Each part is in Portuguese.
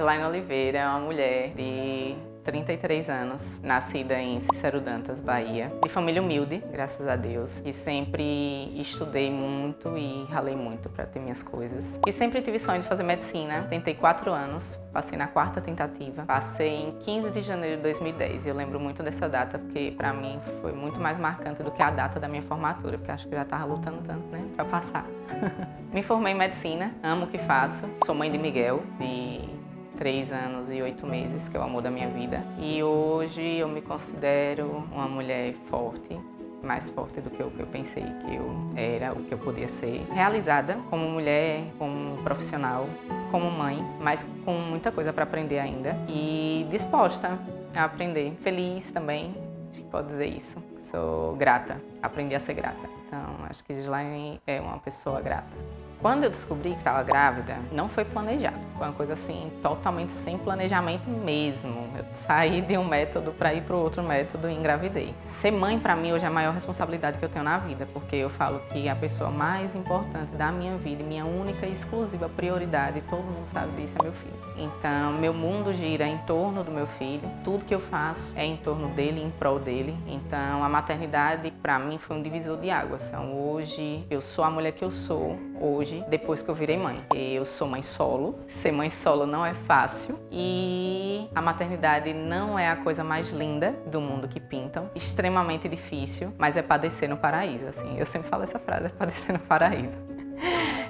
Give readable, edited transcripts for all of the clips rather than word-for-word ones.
Gislaine Oliveira é uma mulher de 33 anos, nascida em Cícero Dantas, Bahia, de família humilde, graças a Deus, e sempre estudei muito e ralei muito para ter minhas coisas. E sempre tive sonho de fazer medicina, tentei 4 anos, passei na 4ª tentativa, passei em 15 de janeiro de 2010, e eu lembro muito dessa data porque para mim foi muito mais marcante do que a data da minha formatura, porque acho que eu já estava lutando tanto, né, para passar. Me formei em medicina, amo o que faço, sou mãe de Miguel, de 3 anos e 8 meses, que é o amor da minha vida. E hoje eu me considero uma mulher forte, mais forte do que o que eu pensei que eu era, o que eu podia ser. Realizada como mulher, como profissional, como mãe, mas com muita coisa para aprender ainda. E disposta a aprender. Feliz também, acho que pode dizer isso. Sou grata, aprendi a ser grata. Então, acho que Gislaine é uma pessoa grata. Quando eu descobri que estava grávida, não foi planejado. Foi uma coisa assim, totalmente sem planejamento mesmo. Eu saí de um método para ir para o outro método e engravidei. Ser mãe, para mim, hoje é a maior responsabilidade que eu tenho na vida, porque eu falo que a pessoa mais importante da minha vida, minha única e exclusiva prioridade, todo mundo sabe disso, é meu filho. Então, meu mundo gira em torno do meu filho. Tudo que eu faço é em torno dele, em prol dele. Então, a maternidade, para mim, foi um divisor de águas. Então, hoje, eu sou a mulher que eu sou hoje, depois que eu virei mãe. Eu sou mãe solo, ser mãe solo não é fácil e a maternidade não é a coisa mais linda do mundo que pintam, extremamente difícil, mas é padecer no paraíso, assim. Eu sempre falo essa frase, é padecer no paraíso.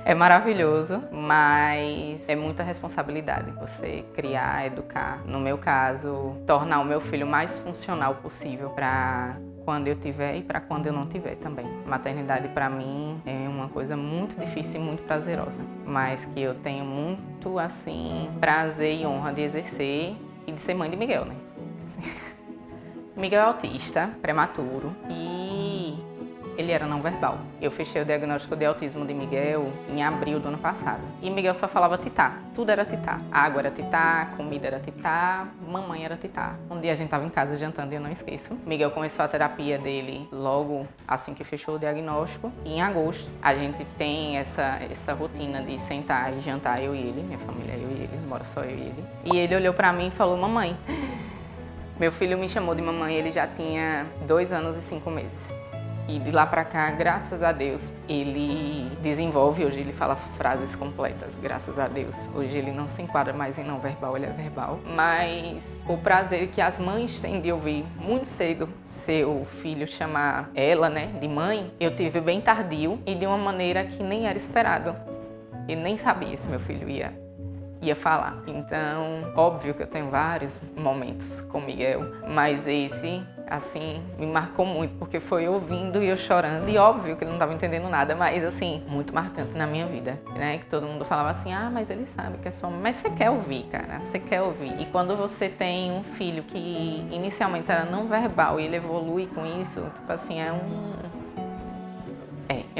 É maravilhoso, mas é muita responsabilidade você criar, educar. No meu caso, tornar o meu filho mais funcional possível para quando eu tiver e para quando eu não tiver também. Maternidade para mim é uma coisa muito difícil e muito prazerosa, mas que eu tenho muito assim prazer e honra de exercer e de ser mãe de Miguel, né? Miguel é autista, prematuro e ele era não verbal. Eu fechei o diagnóstico de autismo de Miguel em abril do ano passado. E Miguel só falava titá. Tudo era titá. Água era titá, comida era titá, mamãe era titá. Um dia a gente estava em casa jantando e eu não esqueço. Miguel começou a terapia dele logo assim que fechou o diagnóstico. E em agosto a gente tem essa rotina de sentar e jantar, eu e ele. Minha família é eu e ele, mora só eu e ele. E ele olhou pra mim e falou, mamãe. Meu filho me chamou de mamãe, ele já tinha 2 anos e 5 meses. E de lá pra cá, graças a Deus, ele desenvolve, hoje ele fala frases completas, graças a Deus. Hoje ele não se enquadra mais em não verbal, ele é verbal. Mas o prazer que as mães têm de ouvir muito cedo seu filho chamar ela, né, de mãe, eu tive bem tardio e de uma maneira que nem era esperado. Eu nem sabia se meu filho ia falar. Então, óbvio que eu tenho vários momentos com Miguel, mas esse, assim, me marcou muito, porque foi ouvindo e eu chorando, e óbvio que ele não estava entendendo nada, mas, assim, muito marcante na minha vida, né? Que todo mundo falava assim, mas ele sabe que é sua mãe, mas você quer ouvir, cara, você quer ouvir. E quando você tem um filho que inicialmente era não verbal e ele evolui com isso, tipo assim, é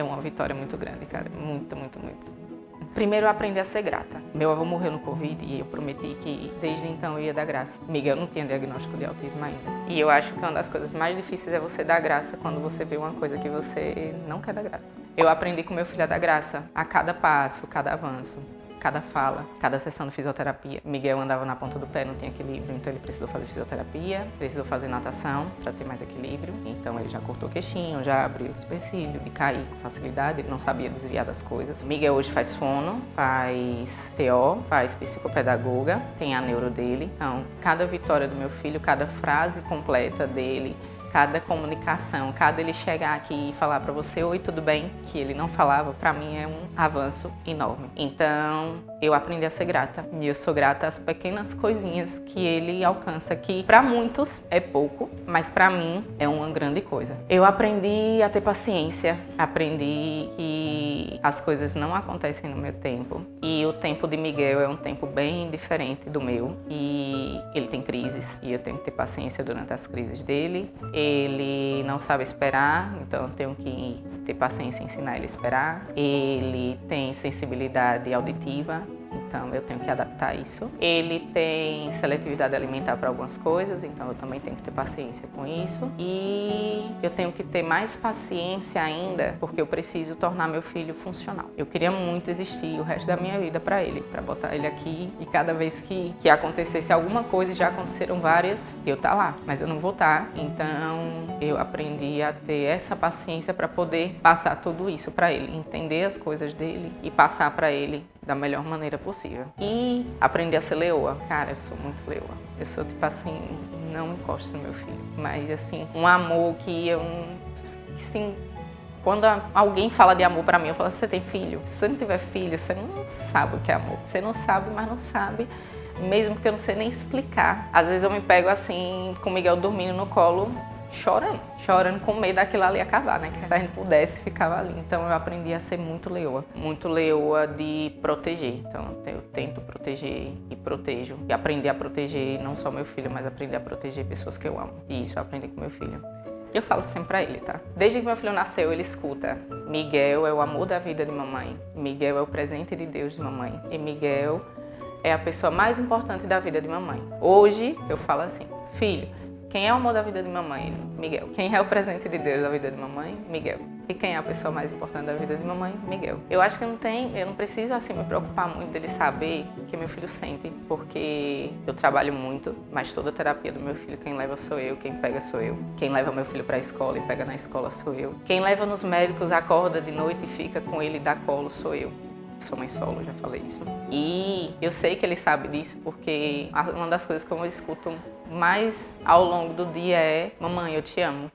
uma vitória muito grande, cara, muito, muito, muito. Primeiro, eu aprendi a ser grata. Meu avô morreu no Covid e eu prometi que desde então eu ia dar graça. Miguel não tinha diagnóstico de autismo ainda. E eu acho que uma das coisas mais difíceis é você dar graça quando você vê uma coisa que você não quer dar graça. Eu aprendi com meu filho a dar graça a cada passo, cada avanço, cada fala, cada sessão de fisioterapia. Miguel andava na ponta do pé, não tinha equilíbrio, então ele precisou fazer fisioterapia, precisou fazer natação para ter mais equilíbrio. Então ele já cortou o queixinho, já abriu o supercílio, de cair com facilidade, ele não sabia desviar das coisas. Miguel hoje faz fono, faz TO, faz psicopedagoga, tem a neuro dele. Então, cada vitória do meu filho, cada frase completa dele, cada comunicação, cada ele chegar aqui e falar para você, oi, tudo bem? Que ele não falava, para mim é um avanço enorme. Então, eu aprendi a ser grata. E eu sou grata às pequenas coisinhas que ele alcança, que para muitos é pouco, mas para mim é uma grande coisa. Eu aprendi a ter paciência, aprendi que as coisas não acontecem no meu tempo. E o tempo de Miguel é um tempo bem diferente do meu. E ele tem crises, e eu tenho que ter paciência durante as crises dele. Ele não sabe esperar, então eu tenho que ter paciência e ensinar ele a esperar. Ele tem sensibilidade auditiva, então eu tenho que adaptar isso. Ele tem seletividade alimentar para algumas coisas, então eu também tenho que ter paciência com isso. E eu tenho que ter mais paciência ainda, porque eu preciso tornar meu filho funcional. Eu queria muito existir o resto da minha vida para ele, para botar ele aqui e cada vez que acontecesse alguma coisa, já aconteceram várias, eu tá lá, mas eu não vou estar. Então eu aprendi a ter essa paciência para poder passar tudo isso para ele, entender as coisas dele e passar para ele da melhor maneira possível. E aprender a ser leoa. Cara, eu sou muito leoa. Eu sou tipo assim, não encosto no meu filho. Mas assim, um amor que eu, assim, quando alguém fala de amor pra mim, eu falo, você tem filho? Se você não tiver filho, você não sabe o que é amor. Você não sabe, mas não sabe, mesmo que eu não sei nem explicar. Às vezes eu me pego assim, com o Miguel dormindo no colo, chorando com medo daquilo ali acabar, né? Que se a gente pudesse, ficava ali. Então eu aprendi a ser muito leoa de proteger. Então eu tento proteger e protejo. E aprendi a proteger não só meu filho, mas aprendi a proteger pessoas que eu amo. E isso eu aprendi com meu filho. E eu falo sempre pra ele, tá? Desde que meu filho nasceu, ele escuta: Miguel é o amor da vida de mamãe. Miguel é o presente de Deus de mamãe. E Miguel é a pessoa mais importante da vida de mamãe. Hoje eu falo assim: filho, quem é o amor da vida de mamãe? Miguel. Quem é o presente de Deus da vida de mamãe? Miguel. E quem é a pessoa mais importante da vida de mamãe? Miguel. Eu acho que eu não preciso assim me preocupar muito dele saber o que meu filho sente, porque eu trabalho muito, mas toda a terapia do meu filho, quem leva sou eu, quem pega sou eu. Quem leva meu filho pra escola e pega na escola sou eu. Quem leva nos médicos, acorda de noite e fica com ele e dá colo sou eu. Sou mãe solo, já falei isso. E eu sei que ele sabe disso porque uma das coisas que eu escuto mais ao longo do dia é: mamãe, eu te amo.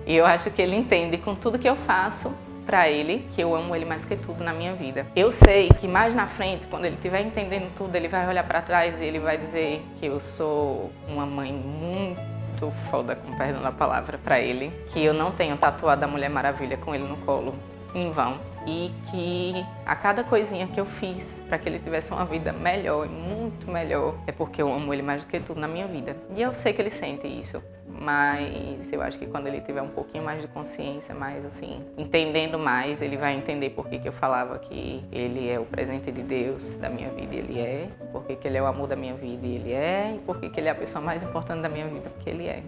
E eu acho que ele entende com tudo que eu faço pra ele, que eu amo ele mais que tudo na minha vida. Eu sei que mais na frente, quando ele estiver entendendo tudo, ele vai olhar pra trás e ele vai dizer que eu sou uma mãe muito foda, com perdão da palavra, pra ele. Que eu não tenho tatuado a Mulher Maravilha com ele no colo em vão. E que a cada coisinha que eu fiz para que ele tivesse uma vida melhor e muito melhor é porque eu amo ele mais do que tudo na minha vida. E eu sei que ele sente isso, mas eu acho que quando ele tiver um pouquinho mais de consciência, mais assim, entendendo mais, ele vai entender por que eu falava que ele é o presente de Deus da minha vida, e ele é, por que ele é o amor da minha vida, e ele é, e por que ele é a pessoa mais importante da minha vida, porque ele é.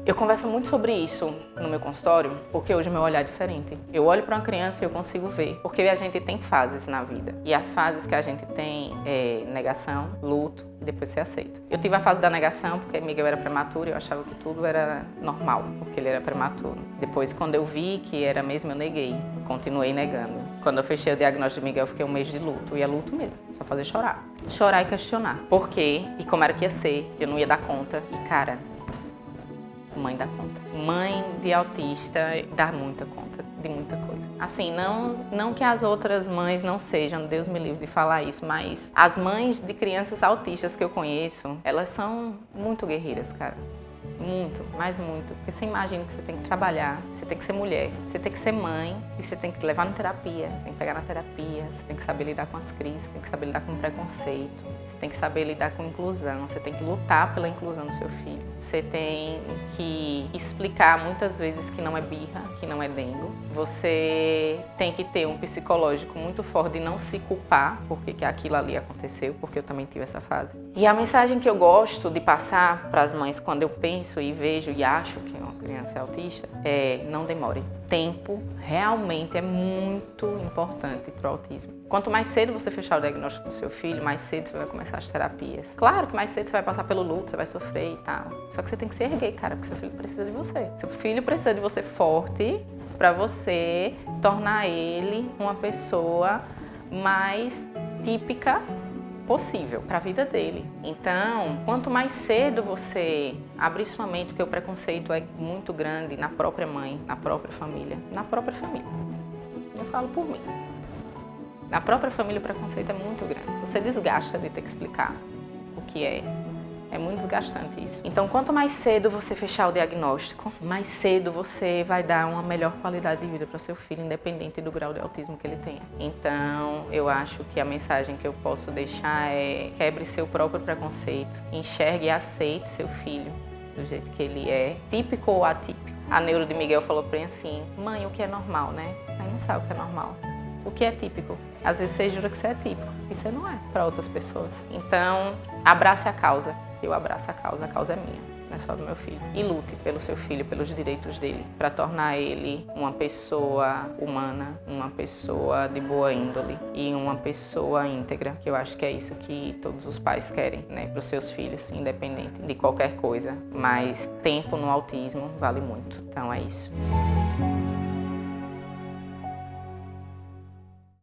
Eu converso muito sobre isso no meu consultório, porque hoje o meu olhar é diferente. Eu olho para uma criança e eu consigo ver, porque a gente tem fases na vida. E as fases que a gente tem é negação, luto e depois se aceita. Eu tive a fase da negação porque Miguel era prematuro e eu achava que tudo era normal, porque ele era prematuro. Depois, quando eu vi que era mesmo, eu neguei. Continuei negando. Quando eu fechei o diagnóstico de Miguel, eu fiquei um mês de luto. E é luto mesmo, só fazer chorar. Chorar e questionar. Por quê? E como era que ia ser? Eu não ia dar conta. E cara, mãe dá conta. Mãe de autista dá muita conta de muita coisa. Assim, não que as outras mães não sejam, Deus me livre de falar isso, mas as mães de crianças autistas que eu conheço, elas são muito guerreiras, cara. Muito, mas muito. Porque você imagina que você tem que trabalhar, você tem que ser mulher, você tem que ser mãe e você tem que levar na terapia, você tem que pegar na terapia, você tem que saber lidar com as crises, você tem que saber lidar com preconceito, você tem que saber lidar com inclusão, você tem que lutar pela inclusão do seu filho. Você tem que explicar muitas vezes que não é birra, que não é dengo. Você tem que ter um psicológico muito forte de não se culpar porque que aquilo ali aconteceu, porque eu também tive essa fase. E a mensagem que eu gosto de passar para as mães quando eu penso e vejo e acho que uma criança é autista é: não demore. Tempo realmente é muito importante para o autismo. Quanto mais cedo você fechar o diagnóstico do seu filho, mais cedo você vai começar as terapias. Claro que mais cedo você vai passar pelo luto, você vai sofrer e tal. Só que você tem que se erguer, cara, porque seu filho precisa de você. Seu filho precisa de você forte para você tornar ele uma pessoa mais típica possível para a vida dele. Então, quanto mais cedo você abrir sua mente, porque o preconceito é muito grande na própria mãe, na própria família. Eu falo por mim. Na própria família o preconceito é muito grande. Se você desgasta de ter que explicar o que é muito desgastante isso. Então, quanto mais cedo você fechar o diagnóstico, mais cedo você vai dar uma melhor qualidade de vida para seu filho, independente do grau de autismo que ele tenha. Então, eu acho que a mensagem que eu posso deixar é: quebre seu próprio preconceito, enxergue e aceite seu filho do jeito que ele é, típico ou atípico. A neuro de Miguel falou para mim assim: mãe, o que é normal, né? Aí não sabe o que é normal. o que é típico. Às vezes você jura que você é típico e você não é para outras pessoas. Então, abrace a causa. Eu abraço a causa é minha, não é só do meu filho. E lute pelo seu filho, pelos direitos dele, para tornar ele uma pessoa humana, uma pessoa de boa índole e uma pessoa íntegra, que eu acho que é isso que todos os pais querem, né, para os seus filhos, independente de qualquer coisa. Mas tempo no autismo vale muito. Então é isso.